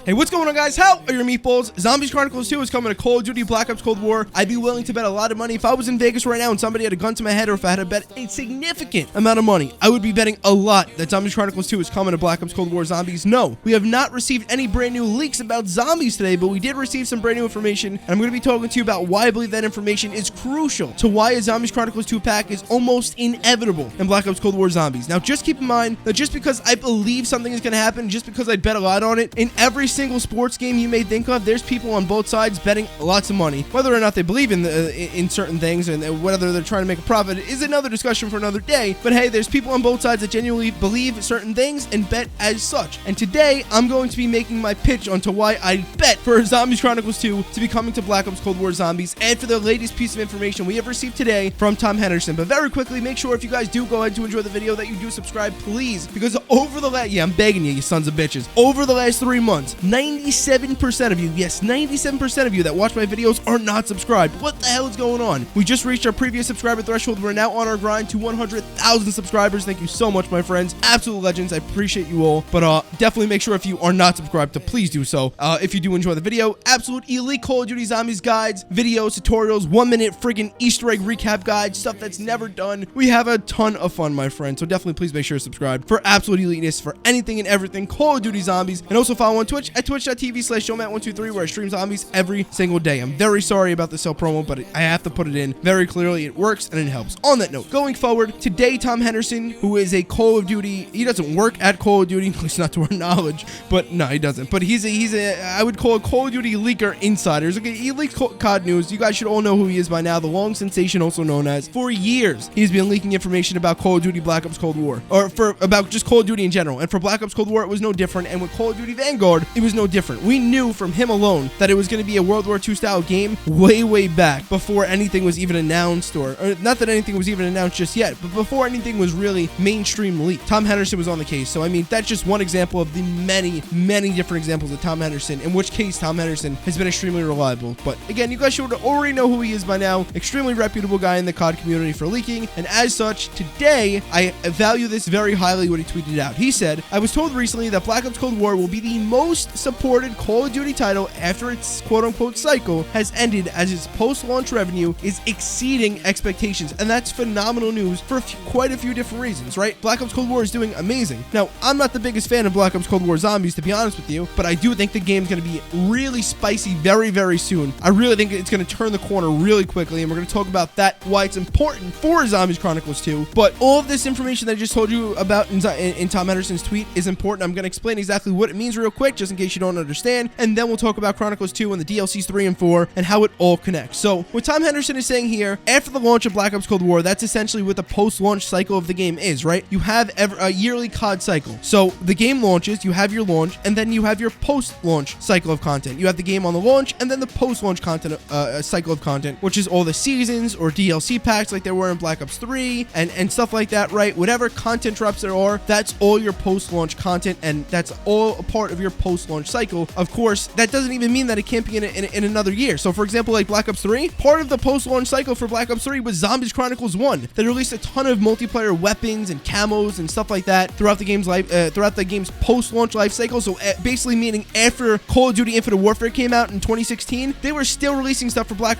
Hey, what's going on, guys? How are your meatballs? Zombies Chronicles 2 is coming to Call of Duty Black Ops Cold War. I'd be willing to bet a lot of money if I was in Vegas right now and somebody had a gun to my head, or if I had to bet a significant amount of money, I would be betting a lot that Zombies Chronicles 2 is coming to Black Ops Cold War Zombies. No, we have not received any brand new leaks about zombies today, but we did receive some brand new information, and I'm going to be talking to you about why I believe that information is crucial to why a Zombies Chronicles 2 pack is almost inevitable in Black Ops Cold War Zombies. Now, just keep in mind that just because I believe something is going to happen, just because I bet a lot on it, in every single sports game you may think of, there's people on both sides betting lots of money. Whether or not they believe in certain things and whether they're trying to make a profit is another discussion for another day. But hey, there's people on both sides that genuinely believe certain things and bet as such. And today, I'm going to be making my pitch onto why I bet for Zombies Chronicles 2 to be coming to Black Ops Cold War Zombies, and for the latest piece of information we have received today from Tom Henderson. But very quickly, make sure if you guys do go ahead to enjoy the video that you do subscribe, please, because over the last, I'm begging you, you sons of bitches, over the last 3 months, 97% of you, yes, 97% of you that watch my videos are not subscribed. What the hell is going on? We just reached our previous subscriber threshold. We're now on our grind to 100,000 subscribers. Thank you so much, my friends. Absolute legends. I appreciate you all. But definitely make sure if you are not subscribed to please do so. If you do enjoy the video, absolute elite Call of Duty Zombies guides, videos, tutorials, 1-minute friggin' Easter egg recap guides, stuff that's never done. We have a ton of fun, my friends. So definitely please make sure to subscribe for absolute eliteness for anything and everything Call of Duty Zombies. And also follow on Twitch at twitch.tv/JOEYMAGS123, where I stream zombies every single day. I'm very sorry about the sell promo, but I have to put it in very clearly. It works and it helps. On that note, going forward, today Tom Henderson, who is a Call of Duty, he doesn't work at Call of Duty, at least not to our knowledge, but no, he doesn't. But he's a I would call a Call of Duty leaker insider. Okay, he leaks COD news. You guys should all know who he is by now. The long sensation, also known as. For years, he's been leaking information about Call of Duty Black Ops Cold War, or about just Call of Duty in general. And for Black Ops Cold War, it was no different. And with Call of Duty Vanguard, it was no different. We knew from him alone that it was going to be a World War II style game way back before anything was even announced, or not that anything was even announced just yet, but before anything was really mainstream leaked. Tom Henderson was on the case. So I mean, that's just one example of the many different examples of Tom Henderson, in which case Tom Henderson has been extremely reliable. But again, you guys should already know who he is by now. Extremely reputable guy in the COD community for leaking, and as such, today I value this very highly. What he tweeted out, he said, "I was told recently that Black Ops Cold War will be the most supported Call of Duty title after its quote-unquote cycle has ended, as its post-launch revenue is exceeding expectations." And that's phenomenal news for quite a few different reasons, right? Black Ops Cold War is doing amazing. Now, I'm not the biggest fan of Black Ops Cold War Zombies, to be honest with you, but I do think the game's going to be really spicy very soon. I really think it's going to turn the corner really quickly, and we're going to talk about that, why it's important for Zombies Chronicles 2. But all of this information that I just told you about in Tom Henderson's tweet is important. I'm going to explain exactly what it means real quick, just in case you don't understand, and then we'll talk about Chronicles 2 and the DLCs 3 and 4 and how it all connects. So what Tom Henderson is saying here, after the launch of Black Ops Cold War, that's essentially what the post-launch cycle of the game is, right? You have a yearly COD cycle. So the game launches, you have your launch, and then you have your post-launch cycle of content. You have the game on the launch, and then the post-launch content cycle of content, which is all the seasons or DLC packs like there were in Black Ops 3 and stuff like that, right? Whatever content drops there are, that's all your post-launch content, and that's all a part of your post-launch cycle. Of course, that doesn't even mean that it can't be in another year. So for example, like Black Ops 3, part of the post-launch cycle for Black Ops 3 was Zombies Chronicles 1. They released a ton of multiplayer weapons and camos and stuff like that throughout the game's post-launch life cycle. So basically meaning after Call of Duty Infinite Warfare came out in 2016, they were still releasing stuff for Black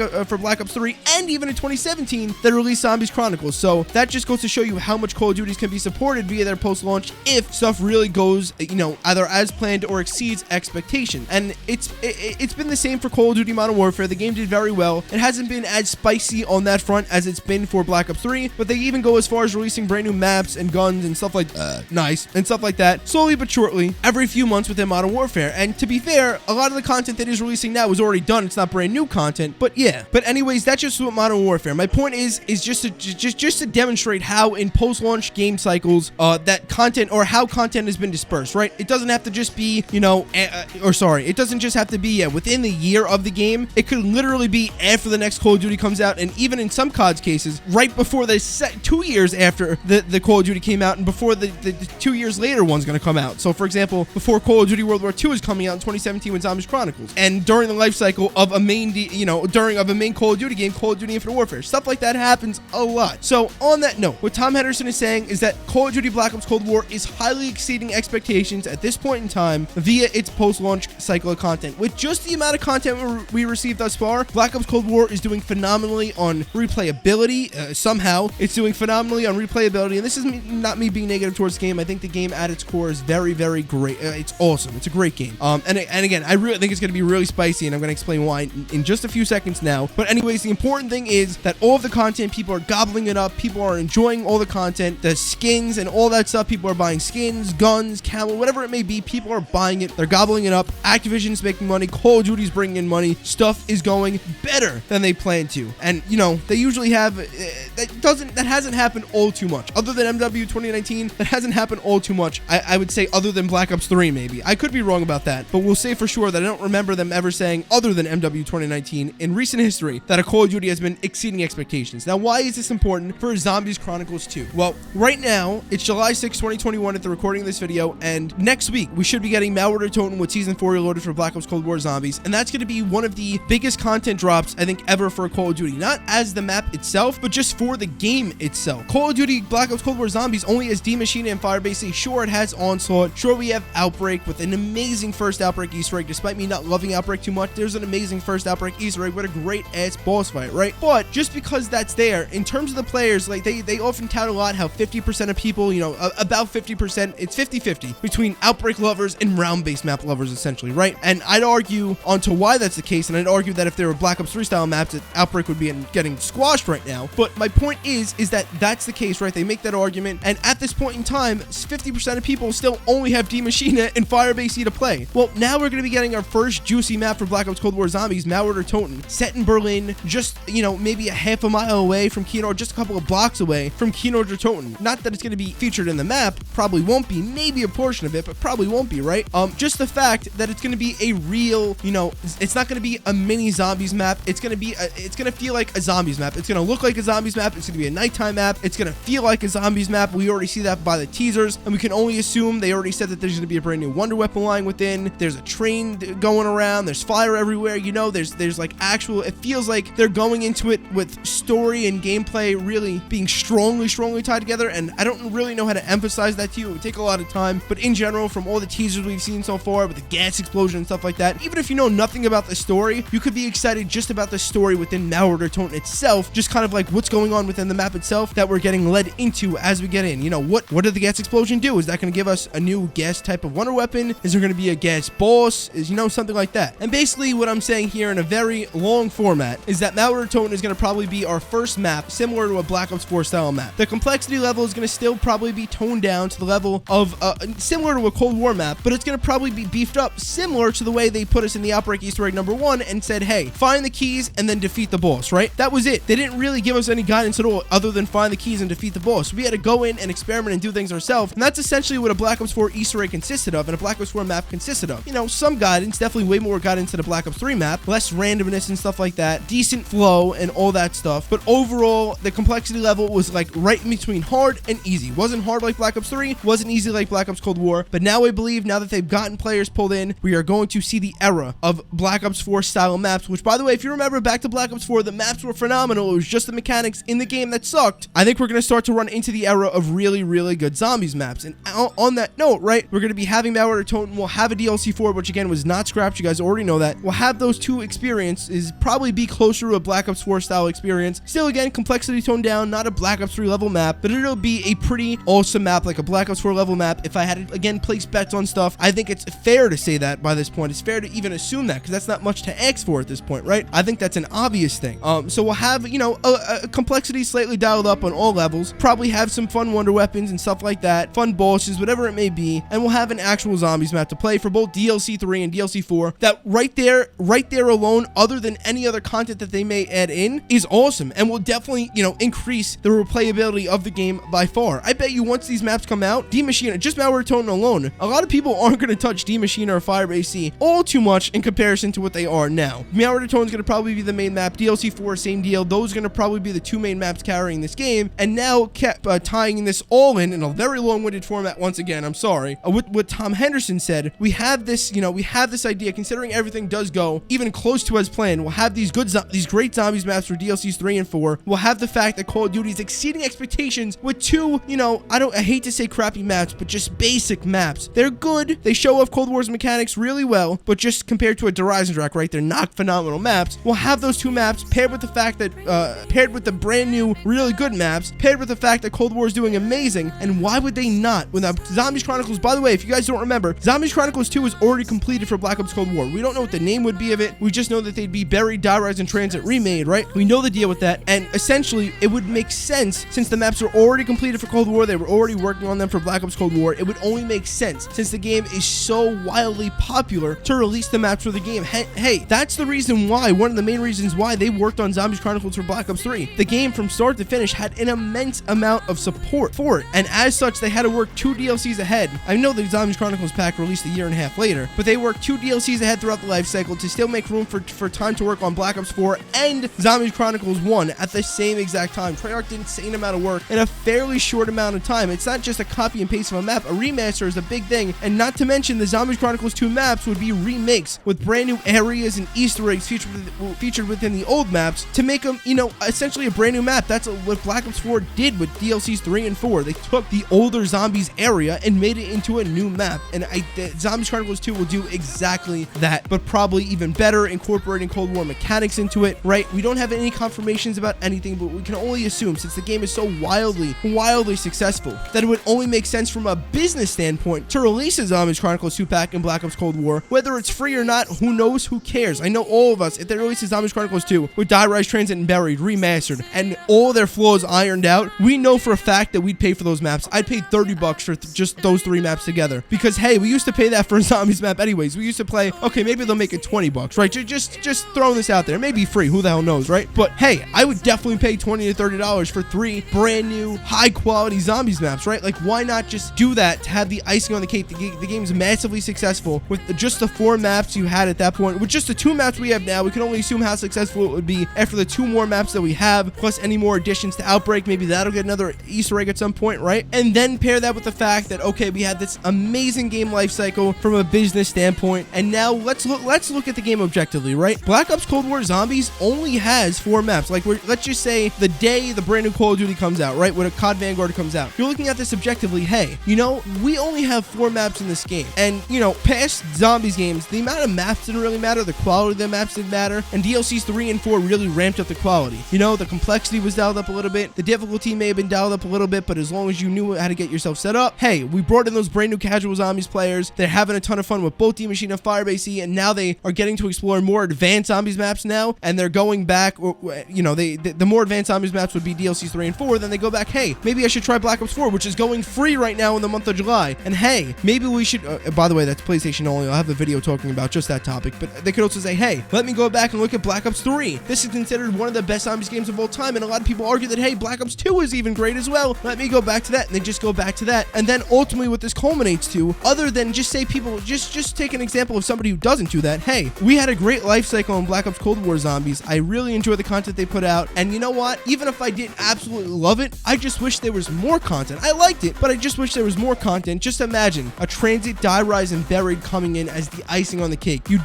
Ops 3, and even in 2017 they released Zombies Chronicles. So that just goes to show you how much Call of Duty can be supported via their post-launch if stuff really goes, either as planned or exceeds expectation. And it's been the same for Call of Duty Modern Warfare. The game did very well. It hasn't been as spicy on that front as it's been for Black Ops 3, but they even go as far as releasing brand new maps and guns and stuff like stuff like that, slowly but surely, every few months within Modern Warfare. And to be fair, a lot of the content that he's releasing now is already done. It's not brand new content, but yeah. But anyways, that's just what Modern Warfare. My point is just to demonstrate how in post-launch game cycles that content, or how content has been dispersed, right? It doesn't have to just be, it doesn't just have to be within the year of the game. It could literally be after the next Call of Duty comes out, and even in some COD's cases, right before the 2 years after the Call of Duty came out, and before the 2 years later one's going to come out. So for example, before Call of Duty World War II is coming out in 2017 with Zombies Chronicles, and during the life cycle of a main Call of Duty game, Call of Duty Infinite Warfare, stuff like that happens a lot. So on that note, what Tom Henderson is saying is that Call of Duty Black Ops Cold War is highly exceeding expectations at this point in time via its post-launch cycle of content. With just the amount of content we received thus far, Black Ops Cold War is doing phenomenally on replayability. Somehow, it's doing phenomenally on replayability, and this is not me being negative towards the game. I think the game at its core is very, very great. It's awesome. It's a great game. And again, I really think it's going to be really spicy, and I'm going to explain why in just a few seconds now. But anyways, the important thing is that all of the content, people are gobbling it up. People are enjoying all the content, the skins and all that stuff. People are buying skins, guns, camo, whatever it may be. People are buying it. They're gobbling it up. Activision's making money. Call of Duty's bringing in money. Stuff is going better than they planned to. And, you know, they usually have... That hasn't happened all too much. Other than MW 2019, that hasn't happened all too much. I would say other than Black Ops 3, maybe. I could be wrong about that, but we'll say for sure that I don't remember them ever saying, other than MW 2019, in recent history, that a Call of Duty has been exceeding expectations. Now, why is this important for Zombies Chronicles 2? Well, right now, it's July 6, 2021 at the recording of this video, and next week, we should be getting Malware Toten with Season 4 reloaded for Black Ops Cold War Zombies, and that's going to be one of the biggest content drops, I think, ever for Call of Duty. Not as the map itself, but just for the game itself. Call of Duty Black Ops Cold War Zombies only has D Machine and Firebase. Sure, it has Onslaught. Sure, we have Outbreak with an amazing first Outbreak Easter egg. Despite me not loving Outbreak too much, there's an amazing first Outbreak Easter egg with a great ass boss fight, right? But just because that's there, in terms of the players, like they often tout a lot how 50% of people, you know, about 50%, it's 50-50 between Outbreak lovers and round-based map lovers, essentially, right? And I'd argue onto why that's the case, and I'd argue that if there were Black Ops 3 style maps, that Outbreak would be getting squashed right now. But my point is that that's the case, right? They make that argument, and at this point in time, 50% of people still only have D Machina and Firebase to play. Well, now we're going to be getting our first juicy map for Black Ops Cold War Zombies, Malware Toten, set in Berlin, just, you know, maybe a half a mile away from Kino, or just a couple of blocks away from Kino Toten. Not that it's going to be featured in the map, probably won't be, maybe a portion of it, but probably won't be, right? Just the fact that it's going to be a real, you know, it's not going to be a mini zombies map. It's going to be, it's going to feel like a zombies map. It's going to look like a zombies map. It's going to be a nighttime map. It's going to feel like a zombies map. We already see that by the teasers, and we can only assume they already said that there's going to be a brand new wonder weapon line within. There's a train going around. There's fire everywhere. You know, there's like actual, it feels like they're going into it with story and gameplay really being strongly tied together, and I don't really know how to emphasize that to you. It would take a lot of time, but in general, from all the teasers we've seen so far with the gas explosion and stuff like that, even if you know nothing about the story, you could be excited just about the story within Malware Toten itself, just kind of like what's going on within the map itself that we're getting led into as we get in. You know, what did the gas explosion do? Is that going to give us a new gas type of wonder weapon? Is there going to be a gas boss? Is, you know, something like that? And basically what I'm saying here in a very long format is that Malware Toten is going to probably be our first map similar to a Black Ops 4 style map. The complexity level is going to still probably be toned down to the level of similar to a Cold War map, but it's going to probably be beefed up similar to the way they put us in the Outbreak Easter egg number 1 and said, hey, find the keys and then defeat the boss, right? That was it. They didn't really give us any guidance at all other than find the keys and defeat the boss. We had to go in and experiment and do things ourselves, and that's essentially what a Black Ops 4 Easter egg consisted of and a Black Ops 4 map consisted of. You know, some guidance, definitely way more guidance than a Black Ops 3 map, less randomness and stuff like that, decent flow and all that stuff, but overall, the complexity level was like right in between hard and easy. Wasn't hard like Black Ops 3, wasn't easy like Black Ops Cold War, but now I believe, now that they've gotten players pulled in, we are going to see the era of Black Ops 4 style maps, which, by the way, if you remember back to Black Ops 4, the maps were phenomenal. It was just the mechanics in the game that sucked. I think we're going to start to run into the era of really, really good zombies maps. And on that note, right, we're going to be having Malware Toten. We'll have a DLC for it, which again was not scrapped. You guys already know that. We'll have those two experiences, probably be closer to a Black Ops 4 style experience. Still, again, complexity toned down, not a Black Ops 3 level map, but it'll be a pretty awesome map, like a Black Ops 4 level map. If I had to, again, place bets on stuff, I think it's fair to say that by this point. It's fair to even assume that, because that's not much to ask for at this point, right? I think that's an obvious thing. So we'll have, you know, a complexity slightly dialed up on all levels, probably have some fun wonder weapons and stuff like that, fun bosses, whatever it may be, and we'll have an actual zombies map to play for both DLC 3 and DLC 4. That right there alone, other than any other content that they may add in, is awesome, and will definitely, you know, increase the replayability of the game by far. I bet you once these maps come out, D Machina, just Malware Toten alone, a lot of people aren't going to touch D Machina or Firebase all too much in comparison to what they are now. Malware Toten is going to probably be the main map. DLC 4, same deal. Those are going to probably be the two main maps carrying this game, and now kept tying this all in a very long-winded format once again. I'm sorry. With what Tom Henderson said, we have this, you know, we have this idea, considering everything does go even close to as planned. We'll have these great zombies maps for DLCs 3 and 4. We'll have the fact that Call of Duty is exceeding expectations with two, you know, I hate to say crappy maps, but just basic maps. They're good. They show show off Cold War's mechanics really well, but just compared to a Horizon track, right? They're not phenomenal maps. We'll have those two maps paired with the fact that, paired with the brand new, really good maps, paired with the fact that Cold War is doing amazing. And why would they not? Without Zombies Chronicles, by the way, if you guys don't remember, Zombies Chronicles 2 is already completed for Black Ops Cold War. We don't know what the name would be of it. We just know that they'd be Buried, Die Rise, and Transit remade, right? We know the deal with that. And essentially, it would make sense since the maps are already completed for Cold War. They were already working on them for Black Ops Cold War. It would only make sense since the game is so wildly popular to release the maps for the game. Hey, that's the reason why, one of the main reasons why they worked on Zombies Chronicles for Black Ops 3. The game from start to finish had an immense amount of support for it, and as such, they had to work 2 DLCs ahead. I know the Zombies Chronicles pack released a year and a half later, but they worked 2 DLCs ahead throughout the life cycle to still make room for time to work on Black Ops 4 and Zombies Chronicles 1 at the same exact time. Treyarch did an insane amount of work in a fairly short amount of time. It's not just a copy and paste of a map. A remaster is a big thing, and not to mention the Zombies Chronicles 2 maps would be remakes with brand new areas and Easter eggs featured within the old maps to make them, you know, essentially a brand new map. That's what Black Ops 4 did with DLCs 3 and 4. They took the older Zombies area and made it into a new map, and Zombies Chronicles 2 will do exactly that, but probably even better, incorporating Cold War mechanics into it, right? We don't have any confirmations about anything, but we can only assume, since the game is so wildly successful, that it would only make sense from a business standpoint to release a Zombies Chronicles 2 pack in Black Ops Cold War. Whether it's free or not, who knows, who cares? I know all of us, if they release a Zombies Chronicles 2 with Die Rise, Transit, and Buried remastered and all their flaws ironed out, we know for a fact that we'd pay for those maps. I'd pay $30 for just those 3 maps together, because hey, we used to pay that for a Zombies map anyways. We used to play, okay, maybe they'll make it $20, right? Just throwing this out there. It may be free, who the hell knows, right? But hey, I would definitely pay $20 to $30 for 3 brand new high quality Zombies maps, right? Like, why not just do that to have the icing on the cake? The game's massively successful with just the 4 maps you had at that point. With just the 2 maps we have now, we can only assume how successful it would be after the 2 more maps that we have, plus any more additions to Outbreak. Maybe that'll get another Easter egg at some point, right? And then pair that with the fact that, okay, we had this amazing game life cycle from a business standpoint, and now let's look at the game objectively, right? Black Ops Cold War Zombies only has 4 maps. Like, let's just say the day the brand new Call of Duty comes out, right? When a COD Vanguard comes out, you're looking at this objectively. Hey, you know, we only have 4 maps in this game, and you know, past Zombies games, the amount of maps didn't really matter, the quality of the maps didn't matter, and DLCs 3 and 4 really ramped up the quality. You know, the complexity was dialed up a little bit, the difficulty may have been dialed up a little bit, but as long as you knew how to get yourself set up, hey, we brought in those brand new casual Zombies players. They're having a ton of fun with both the Machine and FIREBASE, and now they are getting to explore more advanced Zombies maps now, and they're going back, you know, the more advanced Zombies maps would be DLCs 3 and 4, then they go back, hey, maybe I should try Black Ops 4, which is going free right now in the month of July, and hey, maybe we should, by the way, that's PlayStation only, I'll have a video talking about just that topic, but they could also say, hey, let me go back and look at Black Ops 3. This is considered one of the best Zombies games of all time, and a lot of people argue that, hey, Black Ops 2 is even great as well. Let me go back to that, and they just go back to that, and then ultimately what this culminates to, other than just say people, just take an example of somebody who doesn't do that, hey, we had a great life cycle in Black Ops Cold War Zombies. I really enjoy the content they put out, and you know what? Even if I didn't absolutely love it, I just wish there was more content. I liked it, but I just wish there was more content. Just imagine a Transit, Die Rise, and Buried coming in as the icing on the cake. You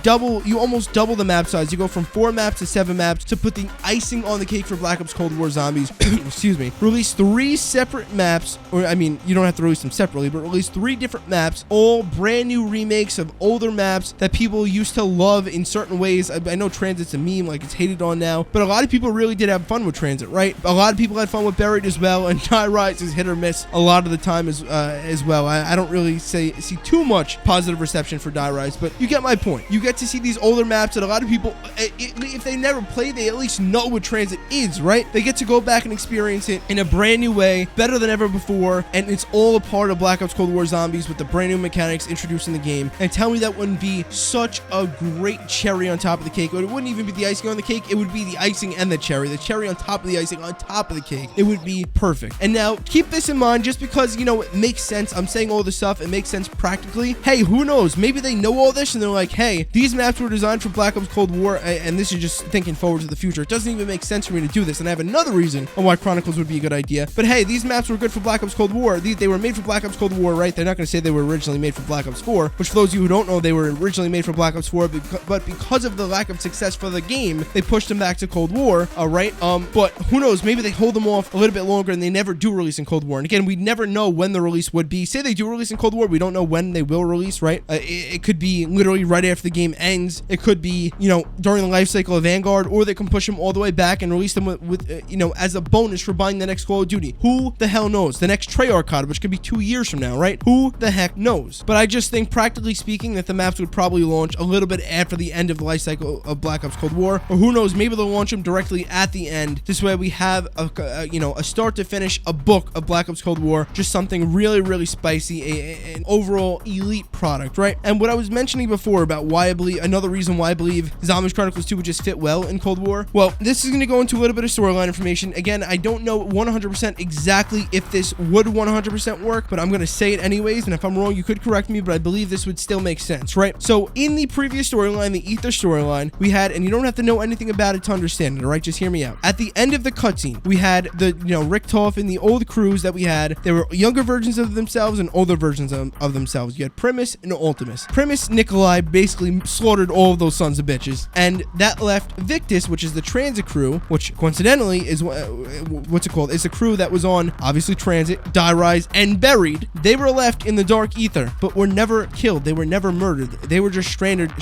almost double the map size. You go from 4 maps to 7 maps to put the icing on the cake for Black Ops Cold War Zombies. Excuse me. Release 3 separate maps, or I mean, you don't have to release them separately, but release 3 different maps, all brand new remakes of older maps that people used to love in certain ways. I know Transit's a meme, like it's hated on now, but a lot of people really did have fun with Transit, right? A lot of people had fun with Buried as well, and Die Rise is hit or miss a lot of the time as well. I don't really see too much positive reception for Die Rise, but you get my point. You get to see these older maps that a lot of people, if they never played, they at least know what Transit is, right? They get to go back and experience it in a brand new way, better than ever before, and it's all a part of Black Ops Cold War Zombies with the brand new mechanics introduced in the game. And tell me that wouldn't be such a great cherry on top of the cake. It wouldn't even be the icing on the cake, it would be the icing and the cherry on top of the icing on top of the cake. It would be perfect. And now keep this in mind, just because, you know, it makes sense. I'm saying all this stuff, it makes sense practically. Hey, who knows? Maybe they know all this and they're like, hey, these maps were designed for Black Ops Cold War, and this is just thinking forward to the future. It doesn't even make sense for me to do this, and I have another reason on why Chronicles would be a good idea. But hey, these maps were good for Black Ops Cold War. They were made for Black Ops Cold War, right? They're not going to say they were originally made for Black Ops 4, which for those of you who don't know, they were originally made for Black Ops 4, but because of the lack of success for the game, they pushed them back to Cold War, alright? But who knows? Maybe they hold them off a little bit longer and they never do release in Cold War. And again, we never know when the release would be. Say they do release in Cold War, we don't know when they will release, right? It could be literally right after the game ends. It could be, you know, during the life cycle of Vanguard, or they can push them all the way back and release them with you know, as a bonus for buying the next Call of Duty. Who the hell knows? The next Treyarch COD, which could be 2 years from now, right? Who the heck knows? But I just think, practically speaking, that the maps would probably launch a little bit after the end of the life cycle of Black Ops Cold War, or who knows, maybe they'll launch them directly at the end. This way we have you know, a start to finish a book of Black Ops Cold War, just something really, really spicy, an overall elite product, right? And what I was mentioning before about why I believe, another reason why I believe Zombies Chronicles 2 would just fit well in Cold War, well, this is going to go into a little bit of storyline information. Again, I don't know 100% exactly if this would 100% work, but I'm going to say it anyways, and if I'm wrong, you could correct me, but I believe this would still make sense, right? So in the previous storyline, the Ether storyline, we had, and you don't have to know anything about it to understand it, all right? Just hear me out. At the end of the cutscene, we had the, you know, Richtofen and the old crews that we had. There were younger versions of themselves and older versions of themselves. You had Primus and Ultimus. Primus Nikolai basically slaughtered all of those sons of bitches, and that left VICTIS, which is the Transit crew, which coincidentally is what's it called? It's a crew that was on obviously Transit, Die Rise, and Buried. They were left in the Dark Ether, but were never killed. They were never murdered. They were just stranded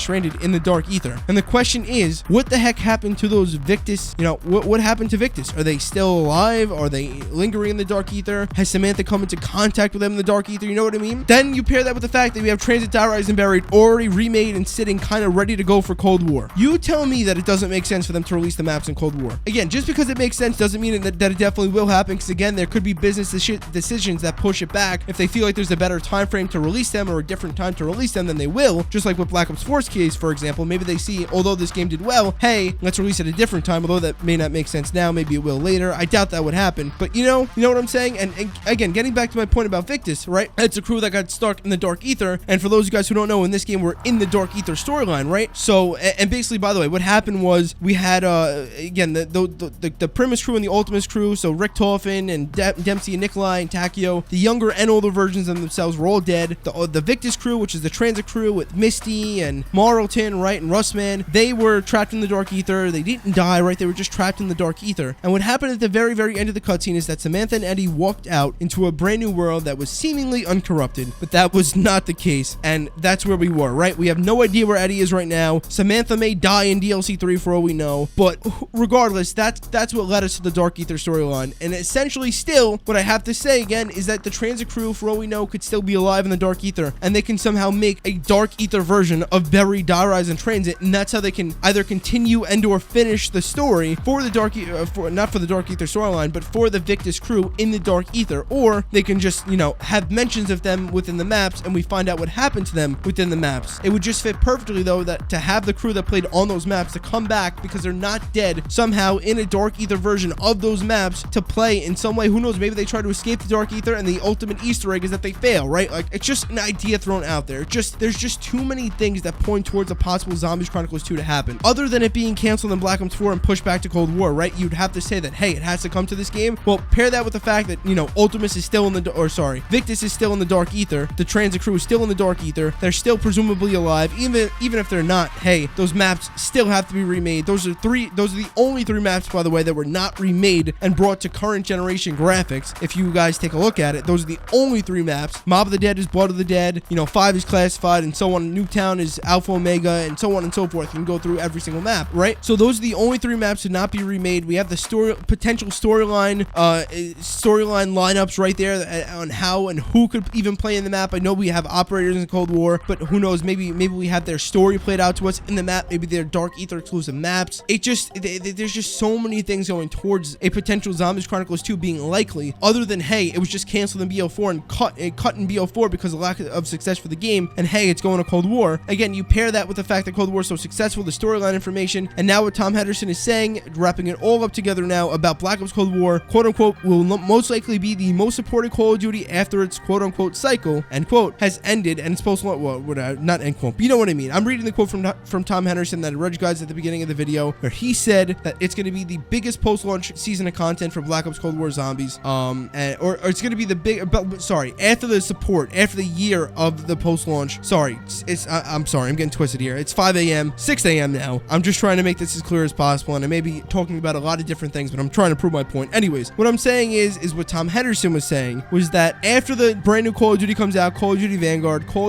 in the Dark Ether. And the question is, what the heck happened to those VICTIS? You know, what happened to VICTIS? Are they still alive? Are they lingering in the Dark Ether? Has Samantha come into contact with them in the Dark Ether? You know what I mean? Then you pair that with the fact that we have Transit, Die Rise, and Buried already remade and sitting kind of ready to go for Cold War. You tell me that it doesn't make sense for them to release the maps in Cold War. Again, just because it makes sense doesn't mean that it definitely will happen, because again, there could be business decisions that push it back. If they feel like there's a better time frame to release them, or a different time to release them, then they will. Just like with Black Ops 4's case, for example, maybe they see, although this game did well, hey, let's release it at a different time, although that may not make sense now, maybe it will later. I doubt that would happen, but you know what I'm saying? And again, getting back to my point about VICTIS, right? It's a crew that got stuck in the Dark Ether, and for those of you guys who don't know, in this game, we're in the Dark Ether storyline, right? So, and basically, by the way, what happened was we had, again, the Primus crew and the Ultimus crew, so Richtofen and Dempsey and Nikolai and Takio, the younger and older versions of themselves were all dead. The VICTIS crew, which is the Transit crew with Misty and Marlton, right, and Russman, they were trapped in the Dark Ether. They didn't die, right? They were just trapped in the Dark Ether. And what happened at the very, very end of the cutscene is that Samantha and Eddie walked out into a brand new world that was seemingly uncorrupted, but that was not the case, and that's where we were, right? We have no idea where Eddie is right now. Samantha may die in DLC 3 for all we know, but regardless, that's what led us to the Dark Ether storyline. And essentially still, what I have to say again is that the Transit crew, for all we know, could still be alive in the Dark Ether, and they can somehow make a Dark Ether version of Buried, Die Rise, and Transit, and that's how they can either continue and or finish the story for the Dark not for the Dark Ether storyline, but for the VICTIS crew in the Dark Ether, or they can just, you know, have mentions of them within the maps, and we find out what happened to them within the maps. It would just fit perfectly, though, that to have the crew that played on those maps to come back, because they're not dead, somehow in a Dark Ether version of those maps to play in some way. Who knows, maybe they try to escape the Dark Ether, and the ultimate Easter egg is that they fail, right? Like, it's just an idea thrown out there. There's just too many things that point towards a possible Zombies Chronicles 2 to happen. Other than it being canceled in Black Ops 4 and pushed back to Cold War, right? You'd have to say that, hey, it has to come to this game. Well, pair that with the fact that, you know, Ultimus is still in the, VICTIS is still in the Dark Ether. The Transit crew is still in the Dark Ether. They're still presumably alive. Even if they're not, hey, those maps still have to be remade. Those are the only 3 maps, by the way, that were not remade and brought to current generation graphics. If you guys take a look at it, those are the only 3 maps. Mob of the Dead is Blood of the Dead, you know, 5 is Classified, and so on. Nuketown is Alpha Omega, and so on and so forth. You can go through every single map, right? So those are the only 3 maps to not be remade. We have the potential storyline lineups right there on how and who could even play in the map. I know we have operators in Cold War, but who knows, maybe we have their story played out to us in the map. Maybe they're Dark Ether exclusive maps. There's just so many things going towards a potential Zombies Chronicles 2 being likely, other than, hey, it was just canceled in BO4 and cut in BO4 because of lack of success for the game, and hey, it's going to Cold War. Again, you pair that with the fact that Cold War is so successful, the storyline information, and now what Tom Henderson is saying, wrapping it all up together now about Black Ops Cold War, quote unquote, will most likely be the most supported Call of Duty after its quote unquote cycle, end quote, has ended, and it's supposed to, well, not end quote, but you know what I mean. I'm reading the quote from Tom Henderson that I read you guys at the beginning of the video, where he said that it's going to be the biggest post-launch season of content for Black Ops Cold War Zombies, or it's going to be the after the support, after the year of the post-launch. I'm sorry, I'm getting twisted here. It's 5 a.m., 6 a.m. now. I'm just trying to make this as clear as possible, and I may be talking about a lot of different things, but I'm trying to prove my point. Anyways, what I'm saying is what Tom Henderson was saying was that after the brand new Call of Duty comes out, Call of Duty Vanguard, Call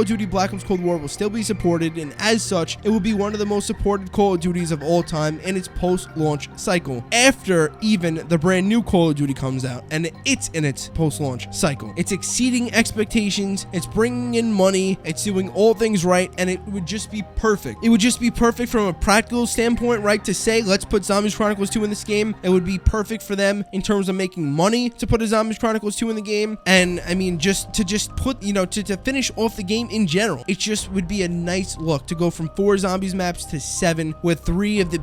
of Duty Black Ops Cold War will still be supported, and as such, it will be one of the most supported Call of Duties of all time in its post-launch cycle, after even the brand new Call of Duty comes out, and it's in its post-launch cycle. It's exceeding expectations, it's bringing in money, it's doing all things right, and it would just be perfect. It would just be perfect from a practical standpoint, right, to say, let's put Zombies Chronicles 2 in this game. It would be perfect for them in terms of making money to put a Zombies Chronicles 2 in the game, and I mean, just to put, you know, to finish off the game in general. It just would be a nice look to go from 4 zombies maps to 7, with 3 of the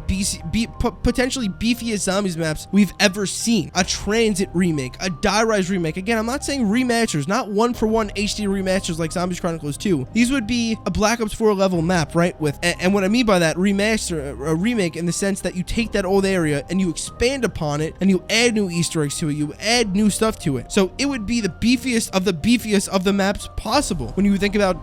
potentially beefiest zombies maps we've ever seen. A Tranzit remake, a Die Rise remake. Again, I'm not saying remasters, not one-for-one HD remasters like Zombies Chronicles 2. These would be a Black Ops 4 level map, right? With and what I mean by that, remaster, a remake, in the sense that you take that old area and you expand upon it, and you add new Easter eggs to it, you add new stuff to it. So it would be the beefiest of the maps possible when you think about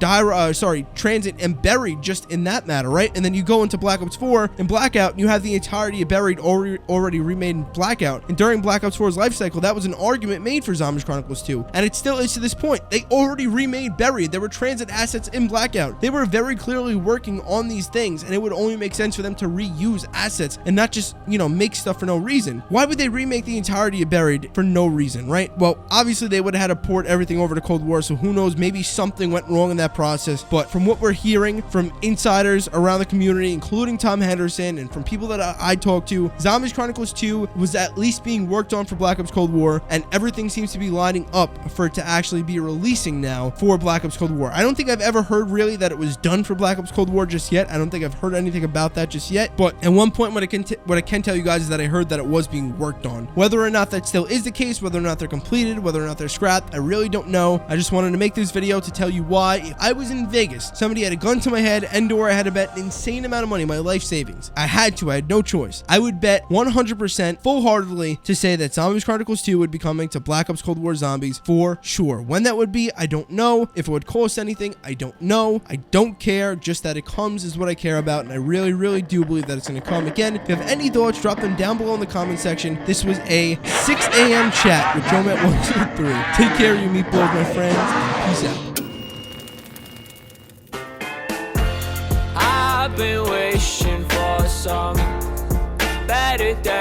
Transit and Buried, just in that matter, right? And then you go into Black Ops 4 and Blackout, and you have the entirety of Buried already remade in Blackout. And during Black Ops 4's life cycle, that was an argument made for Zombies Chronicles 2, and it still is to this point. They already remade Buried. There were Transit assets in Blackout. They were very clearly working on these things, and it would only make sense for them to reuse assets and not just, you know, make stuff for no reason. Why would they remake the entirety of Buried for no reason, right? Well, obviously they would have had to port everything over to Cold War, so who knows, maybe something went wrong in that process. But from what we're hearing from insiders around the community, including Tom Henderson, and from people that I talked to, Zombies Chronicles 2 was at least being worked on for Black Ops Cold War, and everything seems to be lining up for it to actually be releasing now for Black Ops Cold War. I don't think I've ever heard really that it was done for Black Ops Cold War just yet. I don't think I've heard anything about that just yet. But at one point, what I can tell you guys is that I heard that it was being worked on. Whether or not that still is the case, whether or not they're completed, whether or not they're scrapped, I really don't know. I just wanted to make this video to tell you why. If I was in Vegas, somebody had a gun to my head, and/or I had to bet an insane amount of money, my life savings. I had no choice. I would bet 100% full-heartedly to say that Zombies Chronicles 2 would be coming to Black Ops Cold War Zombies for sure. When that would be, I don't know. If it would cost anything, I don't know. I don't care. Just that it comes is what I care about, and I really, really do believe that it's going to come. Again, if you have any thoughts, drop them down below in the comment section. This was a 6 a.m. chat with JOEYMAGS123. Take care, you meatballs, my friends. Peace out. I've been wishing for some better days.